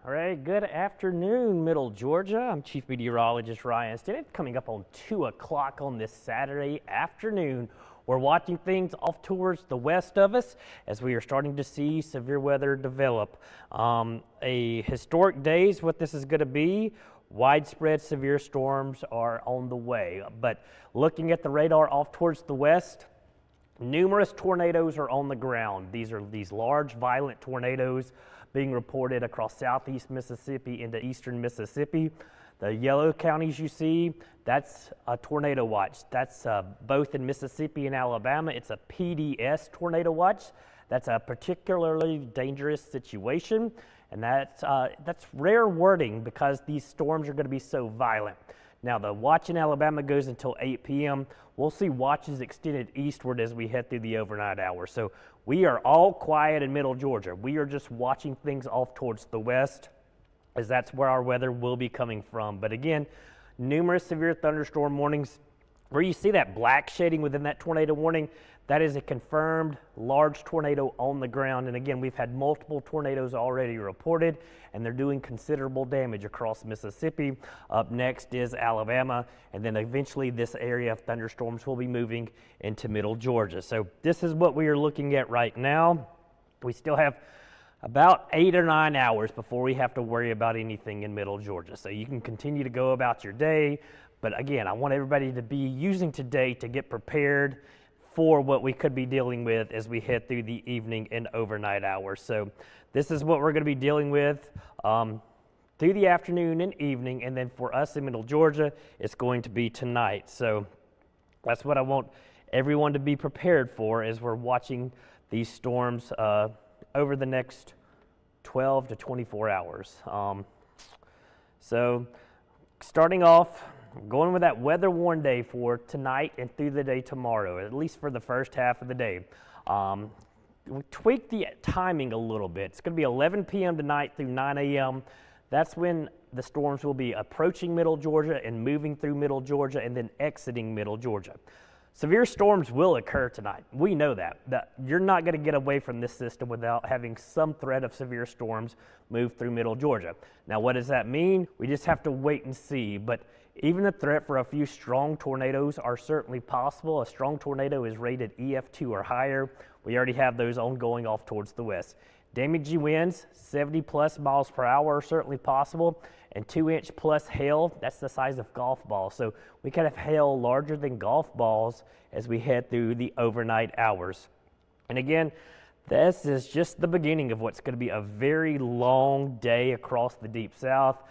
All right, good afternoon, Middle Georgia. I'm Chief Meteorologist Ryan Stinnett. Coming up on 2 o'clock on this Saturday afternoon, we're watching things off towards the west of us as we are starting to see severe weather develop. A historic day is what this is going to be. Widespread severe storms are on the way. But looking at the radar off towards the west, numerous tornadoes are on the ground. These are large, violent tornadoes being reported across southeast Mississippi into eastern Mississippi. The yellow counties you see, that's a tornado watch. That's both in Mississippi and Alabama. It's a PDS tornado watch. That's a particularly dangerous situation, and that's rare wording because these storms are going to be so violent. Now, the watch in Alabama goes until 8 p.m. We'll see watches extended eastward as we head through the overnight hours. So we are all quiet in Middle Georgia. We are just watching things off towards the west, as that's where our weather will be coming from. But again, numerous severe thunderstorm warnings. Where you see that black shading within that tornado warning, that is a confirmed large tornado on the ground. And again, we've had multiple tornadoes already reported, and they're doing considerable damage across Mississippi. Up next is Alabama, and then eventually this area of thunderstorms will be moving into Middle Georgia. So this is what we are looking at right now. We still have about 8 or 9 hours before we have to worry about anything in Middle Georgia. So you can continue to go about your day. But again, I want everybody to be using today to get prepared for what we could be dealing with as we head through the evening and overnight hours. So this is what we're going to be dealing with through the afternoon and evening. And then for us in Middle Georgia, it's going to be tonight. So that's what I want everyone to be prepared for as we're watching these storms over the next 12 to 24 hours. So starting off, going with that weather warn day for tonight and through the day tomorrow, at least for the first half of the day. We tweaked the timing a little bit. It's going to be 11 p.m. tonight through 9 a.m. That's when the storms will be approaching Middle Georgia and moving through Middle Georgia and then exiting Middle Georgia. Severe storms will occur tonight. We know that you're not going to get away from this system without having some threat of severe storms move through Middle Georgia. Now, what does that mean? We just have to wait and see. But even the threat for a few strong tornadoes are certainly possible. A strong tornado is rated EF2 or higher. We already have those ongoing off towards the west. Damaging winds, 70 plus miles per hour are certainly possible. And 2-inch plus hail, that's the size of golf balls. So we could have hail larger than golf balls as we head through the overnight hours. And again, this is just the beginning of what's going to be a very long day across the Deep South.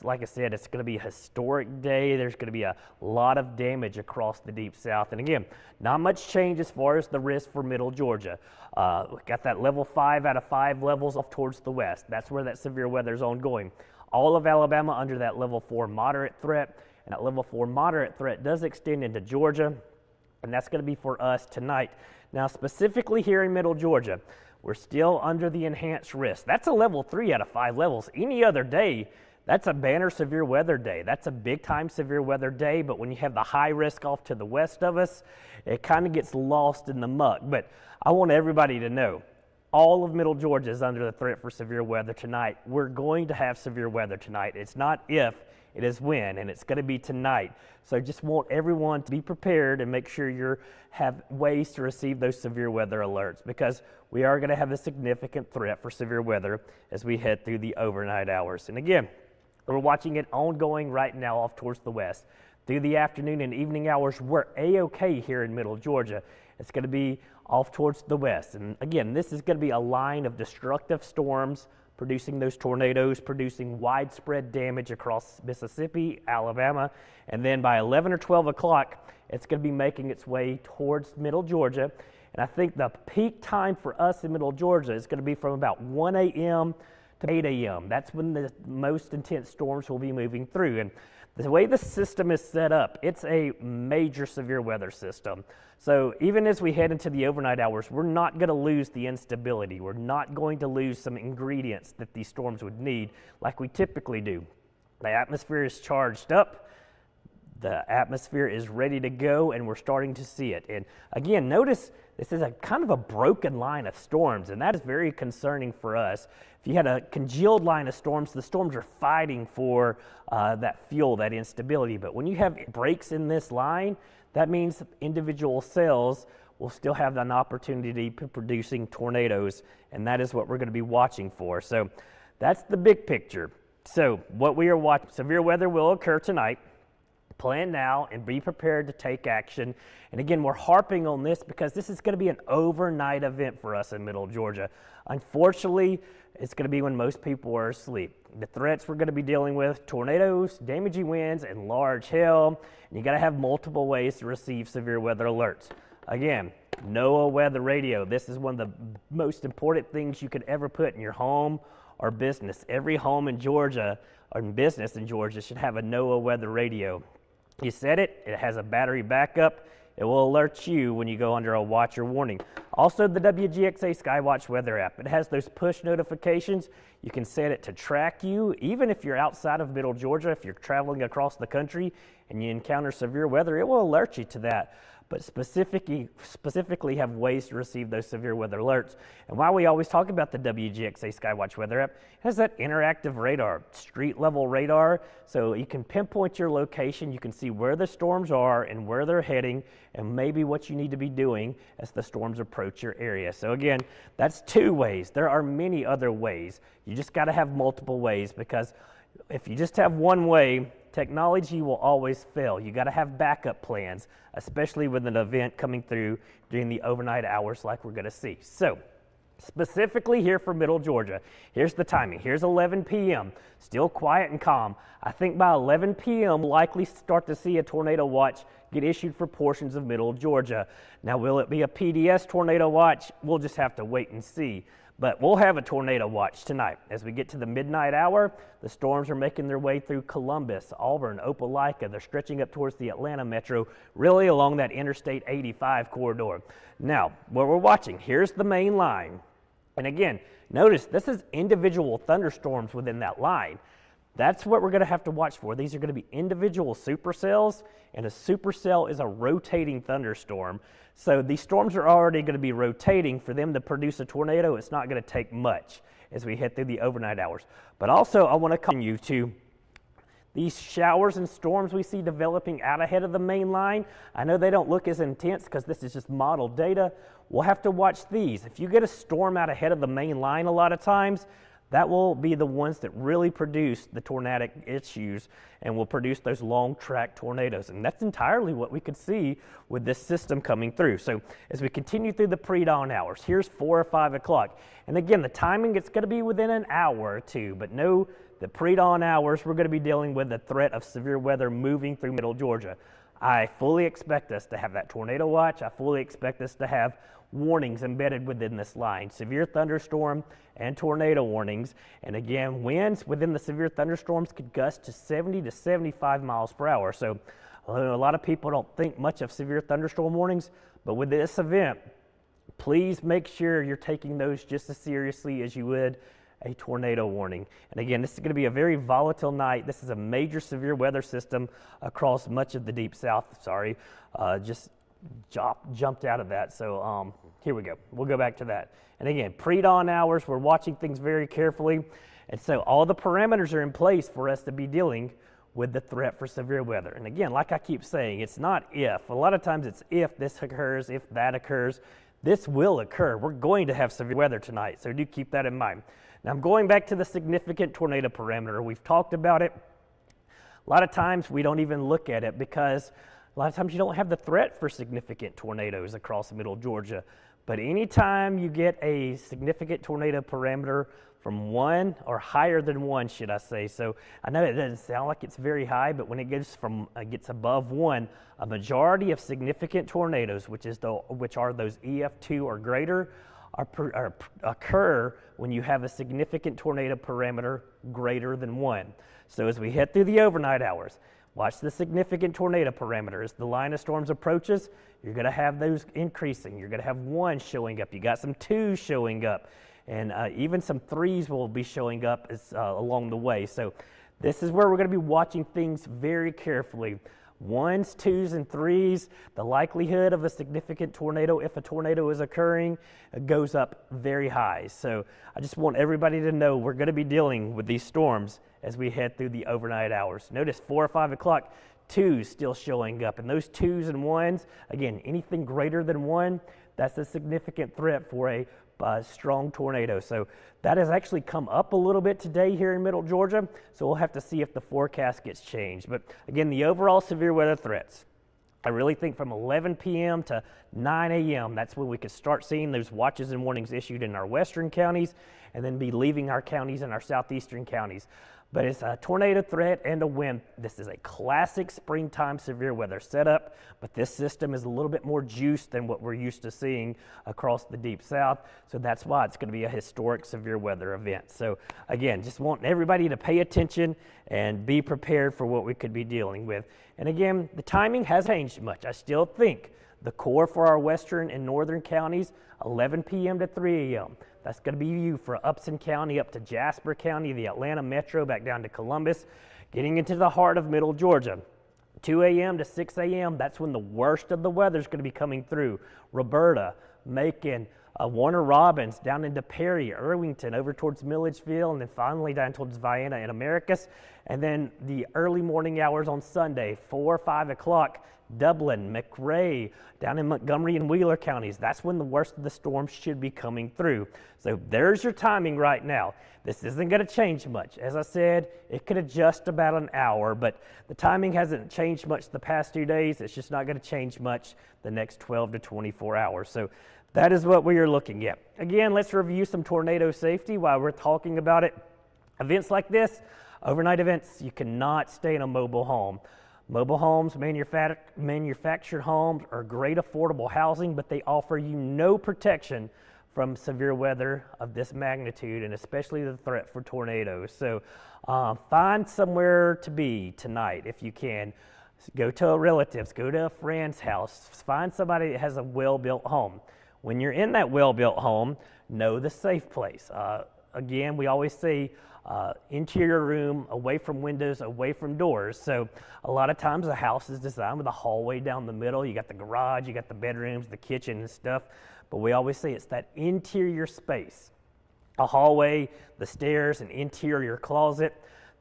Like I said, it's going to be a historic day. There's going to be a lot of damage across the Deep South. And again, not much change as far as the risk for Middle Georgia. We got that level 5 out of 5 levels off towards the west. That's where that severe weather is ongoing. All of Alabama under that level 4 moderate threat. And that level 4 moderate threat does extend into Georgia. And that's going to be for us tonight. Now, specifically here in Middle Georgia, we're still under the enhanced risk. That's a level 3 out of 5 levels. Any other day, that's a banner severe weather day. That's a big time severe weather day, but when you have the high risk off to the west of us, it kind of gets lost in the muck. But I want everybody to know, all of Middle Georgia is under the threat for severe weather tonight. We're going to have severe weather tonight. It's not if, it is when, and it's going to be tonight. So just want everyone to be prepared and make sure you have ways to receive those severe weather alerts, because we are going to have a significant threat for severe weather as we head through the overnight hours. And again, we're watching it ongoing right now off towards the west. Through the afternoon and evening hours, we're A-OK here in Middle Georgia. It's going to be off towards the west. And again, this is going to be a line of destructive storms producing those tornadoes, producing widespread damage across Mississippi, Alabama. And then by 11 or 12 o'clock, it's going to be making its way towards Middle Georgia. And I think the peak time for us in Middle Georgia is going to be from about 1 a.m. to 8 a.m. That's when the most intense storms will be moving through. And the way the system is set up, it's a major severe weather system. So even as we head into the overnight hours, we're not going to lose the instability. We're not going to lose some ingredients that these storms would need like we typically do. The atmosphere is charged up. The atmosphere is ready to go, and we're starting to see it. And again, notice this is a kind of a broken line of storms, and that is very concerning for us. If you had a congealed line of storms, the storms are fighting for that fuel, that instability. But when you have breaks in this line, that means individual cells will still have an opportunity to producing tornadoes, and that is what we're going to be watching for. So that's the big picture. So what we are watching, severe weather will occur tonight. Plan now and be prepared to take action. And again, we're harping on this because this is going to be an overnight event for us in Middle Georgia. Unfortunately, it's going to be when most people are asleep. The threats we're going to be dealing with: tornadoes, damaging winds, and large hail. And you got to have multiple ways to receive severe weather alerts. Again, NOAA weather radio. This is one of the most important things you could ever put in your home or business. Every home in Georgia or business in Georgia should have a NOAA weather radio. You set it, it has a battery backup. It will alert you when you go under a watch or warning. Also, the WGXA Skywatch weather app. It has those push notifications. You can set it to track you, even if you're outside of Middle Georgia. If you're traveling across the country and you encounter severe weather, it will alert you to that. But specifically have ways to receive those severe weather alerts. And why we always talk about the WGXA Skywatch weather app, it has that interactive radar, street level radar, so you can pinpoint your location, you can see where the storms are and where they're heading, and maybe what you need to be doing as the storms approach your area. So again, that's two ways. There are many other ways. You just got to have multiple ways, because if you just have one way, technology will always fail. You got to have backup plans, especially with an event coming through during the overnight hours like we're going to see. So, specifically here for Middle Georgia, here's the timing. Here's 11 p.m. Still quiet and calm. I think by 11 p.m. we'll likely start to see a tornado watch get issued for portions of Middle Georgia. Now, will it be a PDS tornado watch? We'll just have to wait and see. But we'll have a tornado watch tonight. As we get to the midnight hour, the storms are making their way through Columbus, Auburn, Opelika. They're stretching up towards the Atlanta metro, really along that Interstate 85 corridor. Now, what we're watching, here's the main line. And again, notice this is individual thunderstorms within that line. That's what we're going to have to watch for. These are going to be individual supercells, and a supercell is a rotating thunderstorm. So these storms are already going to be rotating. For them to produce a tornado, it's not going to take much as we head through the overnight hours. But also, I want to come you to these showers and storms we see developing out ahead of the main line. I know they don't look as intense because this is just model data. We'll have to watch these. If you get a storm out ahead of the main line a lot of times, that will be the ones that really produce the tornadic issues and will produce those long track tornadoes. And that's entirely what we could see with this system coming through. So as we continue through the pre-dawn hours, here's 4 or 5 o'clock. And again, the timing, it's going to be within an hour or two, but know the pre-dawn hours, we're going to be dealing with the threat of severe weather moving through Middle Georgia. I fully expect us to have that tornado watch. I fully expect us to have warnings embedded within this line, severe thunderstorm and tornado warnings. And again, winds within the severe thunderstorms could gust to 70 to 75 miles per hour. So a lot of people don't think much of severe thunderstorm warnings, but with this event, please make sure you're taking those just as seriously as you would a tornado warning. And again, this is going to be a very volatile night. This is a major severe weather system across much of the Deep South. Just jumped out of that. So here we go. We'll go back to that. And again, pre-dawn hours, we're watching things very carefully. And so all the parameters are in place for us to be dealing with the threat for severe weather. And again, like I keep saying, it's not if. A lot of times it's if this occurs, if that occurs. This will occur. We're going to have severe weather tonight, so do keep that in mind. Now I'm going back to the significant tornado parameter. We've talked about it. A lot of times we don't even look at it because a lot of times you don't have the threat for significant tornadoes across Middle Georgia. But anytime you get a significant tornado parameter from 1 or higher than 1, should I say. So I know it doesn't sound like it's very high, but when it gets above 1, a majority of significant tornadoes, which are those EF2 or greater, occur when you have a significant tornado parameter greater than 1. So as we head through the overnight hours, watch the significant tornado parameter. As the line of storms approaches, you're going to have those increasing. You're going to have 1 showing up. You got some 2s showing up. And even some 3s will be showing up along the way. So this is where we're going to be watching things very carefully. 1s, 2s, and 3s, the likelihood of a significant tornado, if a tornado is occurring, goes up very high. So I just want everybody to know we're going to be dealing with these storms as we head through the overnight hours. Notice 4 or 5 o'clock, 2s still showing up. And those 2s and 1s, again, anything greater than 1, that's a significant threat for a strong tornado. So that has actually come up a little bit today here in Middle Georgia. So we'll have to see if the forecast gets changed. But again, the overall severe weather threats, I really think from 11 p.m. to 9 a.m., that's when we could start seeing those watches and warnings issued in our western counties and then be leaving our counties and our southeastern counties. But it's a tornado threat and a wind. This is a classic springtime severe weather setup, but this system is a little bit more juiced than what we're used to seeing across the deep south. So that's why it's going to be a historic severe weather event. So again, just want everybody to pay attention and be prepared for what we could be dealing with. And again, the timing hasn't changed much. I still think the core for our western and northern counties, 11 p.m. to 3 a.m. That's going to be you for Upson County up to Jasper County, the Atlanta Metro back down to Columbus, getting into the heart of Middle Georgia. 2 a.m. to 6 a.m., that's when the worst of the weather is going to be coming through. Roberta, Macon, Warner Robins, down into Perry, Irvington, over towards Milledgeville, and then finally down towards Vienna and Americus. And then the early morning hours on Sunday, 4 or 5 o'clock, Dublin, McRae, down in Montgomery and Wheeler counties. That's when the worst of the storm should be coming through. So there's your timing right now. This isn't going to change much. As I said, it could adjust about an hour, but the timing hasn't changed much the past 2 days. It's just not going to change much the next 12 to 24 hours. So that is what we are looking at. Again, let's review some tornado safety while we're talking about it. Events like this, overnight events, you cannot stay in a mobile home. Mobile homes, manufactured homes are great affordable housing, but they offer you no protection from severe weather of this magnitude, and especially the threat for tornadoes. So find somewhere to be tonight if you can. Go to a relative's, go to a friend's house, find somebody that has a well-built home. When you're in that well-built home, know the safe place. Again, we always say interior room, away from windows, away from doors. So a lot of times a house is designed with a hallway down the middle. You got the garage, you got the bedrooms, the kitchen and stuff. But we always say it's that interior space, a hallway, the stairs, an interior closet.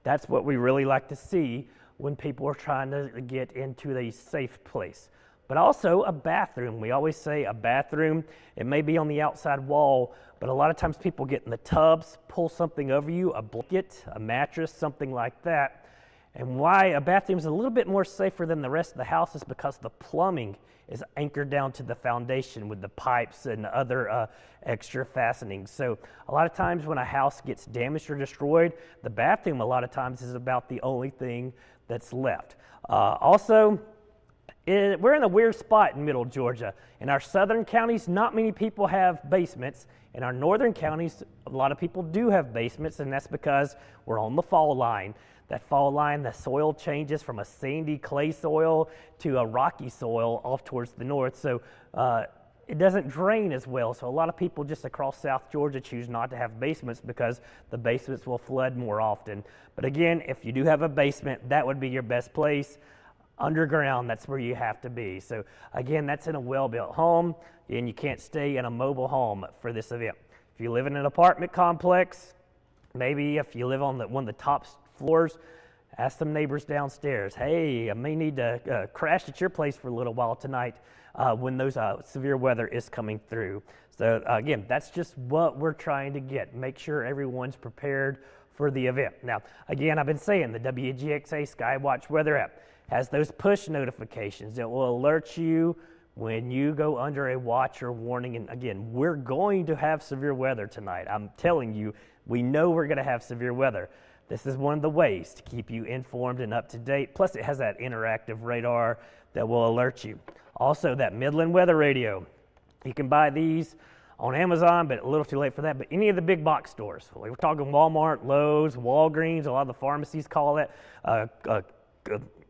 That's what we really like to see when people are trying to get into a safe place. But also a bathroom. We always say a bathroom, it may be on the outside wall, but a lot of times people get in the tubs, pull something over you, a blanket, a mattress, something like that. And why a bathroom is a little bit more safer than the rest of the house is because the plumbing is anchored down to the foundation with the pipes and other extra fastenings. So a lot of times when a house gets damaged or destroyed, the bathroom a lot of times is about the only thing that's left. Also, we're in a weird spot in Middle Georgia. In our southern counties, not many people have basements. In our northern counties, a lot of people do have basements, and that's because we're on the fall line. That fall line, the soil changes from a sandy clay soil to a rocky soil off towards the north. So it doesn't drain as well. So a lot of people just across South Georgia choose not to have basements because the basements will flood more often. But again, if you do have a basement, that would be your best place. Underground, that's where you have to be. So again, that's in a well-built home, and you can't stay in a mobile home for this event. If you live in an apartment complex, maybe if you live on one of the top floors, ask some neighbors downstairs, hey, I may need to crash at your place for a little while tonight when those severe weather is coming through. So again, that's just what we're trying to get. Make sure everyone's prepared for the event. Now, again, I've been saying the WGXA Skywatch weather app has those push notifications that will alert you when you go under a watch or warning. And again, we're going to have severe weather tonight. I'm telling you, we know we're going to have severe weather. This is one of the ways to keep you informed and up to date. Plus, it has that interactive radar that will alert you. Also, that Midland Weather Radio. You can buy these on Amazon, but a little too late for that. But any of the big box stores, we're talking Walmart, Lowe's, Walgreens, a lot of the pharmacies call it,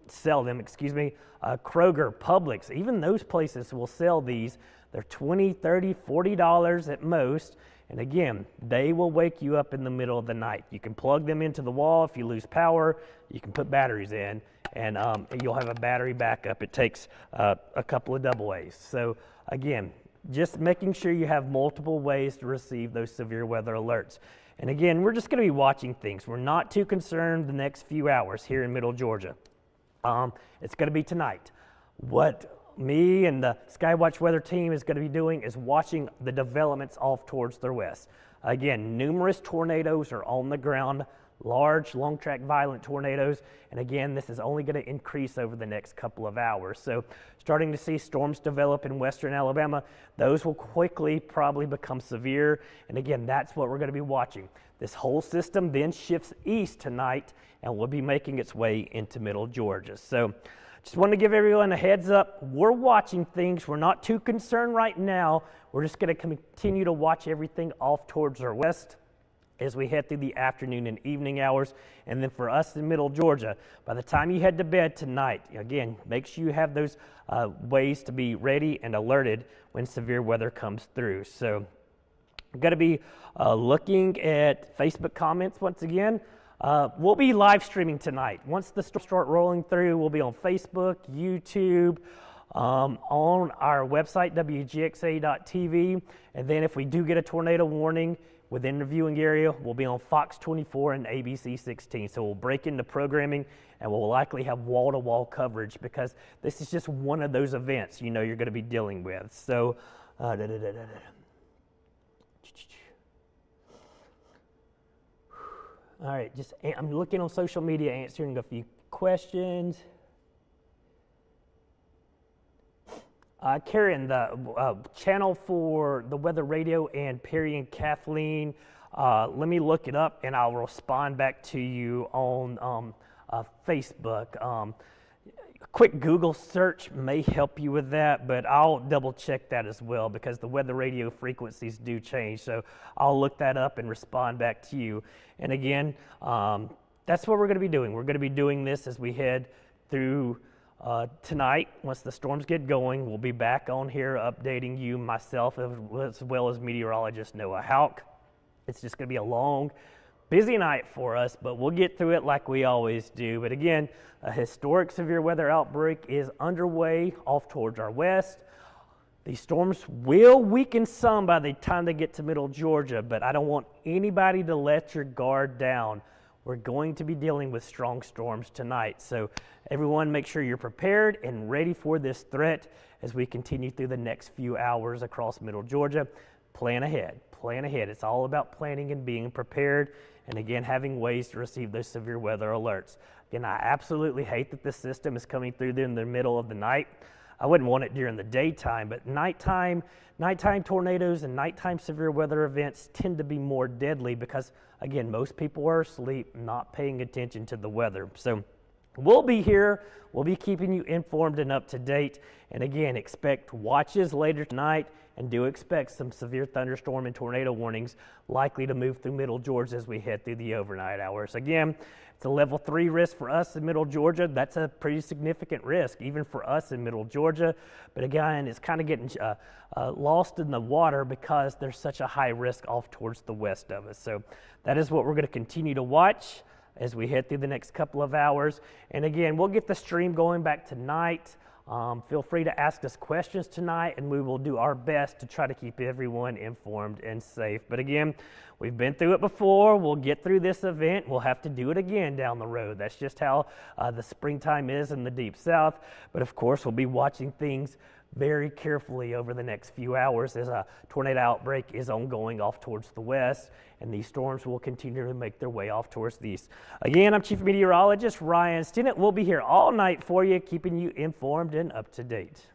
sell them, Kroger, Publix, even those places will sell these. They're $20, $30, $40 at most. And again, they will wake you up in the middle of the night. You can plug them into the wall if you lose power. You can put batteries in, and you'll have a battery backup. It takes a couple of AA's. So again, just making sure you have multiple ways to receive those severe weather alerts. And again, we're just going to be watching things. We're not too concerned the next few hours here in Middle Georgia. It's going to be tonight. What me and the Skywatch weather team is going to be doing is watching the developments off towards the west. Again, numerous tornadoes are on the ground, large, long track, violent tornadoes. And again, this is only going to increase over the next couple of hours. So starting to see storms develop in western Alabama. Those will quickly probably become severe. And again, that's what we're going to be watching. This whole system then shifts east tonight and will be making its way into Middle Georgia. So just want to give everyone a heads up. We're watching things. We're not too concerned right now. We're just going to continue to watch everything off towards our west as we head through the afternoon and evening hours. And then for us in Middle Georgia, by the time you head to bed tonight, again, make sure you have those ways to be ready and alerted when severe weather comes through. So I'm going to be looking at Facebook comments once again. We'll be live streaming tonight. Once the storms start rolling through, we'll be on Facebook, YouTube, on our website, WGXA.tv. And then if we do get a tornado warning within the viewing area, we'll be on Fox 24 and ABC 16. So we'll break into programming and we'll likely have wall-to-wall coverage because this is just one of those events you're going to be dealing with. So, all right, I'm looking on social media, answering a few questions. Karen, the channel for the weather radio and Perry and Kathleen, let me look it up and I'll respond back to you on Facebook. A quick Google search may help you with that, but I'll double check that as well because the weather radio frequencies do change. So I'll look that up and respond back to you. And again, that's what we're going to be doing. We're going to be doing this as we head through tonight. Once the storms get going, we'll be back on here updating you, myself, as well as meteorologist Noah Houck. It's just going to be a long, busy night for us, but we'll get through it like we always do. But again, a historic severe weather outbreak is underway off towards our west. These storms will weaken some by the time they get to Middle Georgia, but I don't want anybody to let your guard down. We're going to be dealing with strong storms tonight. So everyone make sure you're prepared and ready for this threat as we continue through the next few hours across Middle Georgia. Plan ahead. Plan ahead. It's all about planning and being prepared, and again, having ways to receive those severe weather alerts. Again, I absolutely hate that this system is coming through in the middle of the night. I wouldn't want it during the daytime, but nighttime tornadoes and nighttime severe weather events tend to be more deadly because, again, most people are asleep, not paying attention to the weather. So we'll be here. We'll be keeping you informed and up to date. And again, expect watches later tonight and do expect some severe thunderstorm and tornado warnings likely to move through Middle Georgia as we head through the overnight hours. Again, it's a level 3 risk for us in Middle Georgia. That's a pretty significant risk, even for us in Middle Georgia. But again, it's kind of getting lost in the water because there's such a high risk off towards the west of us. So that is what we're going to continue to watch as we head through the next couple of hours. And again, we'll get the stream going back tonight. Feel free to ask us questions tonight, and we will do our best to try to keep everyone informed and safe. But again, we've been through it before. We'll get through this event. We'll have to do it again down the road. That's just how the springtime is in the Deep South. But of course, we'll be watching things very carefully over the next few hours as a tornado outbreak is ongoing off towards the west, and these storms will continue to make their way off towards the east. Again, I'm Chief Meteorologist Ryan Stinnett. We'll be here all night for you, keeping you informed and up to date.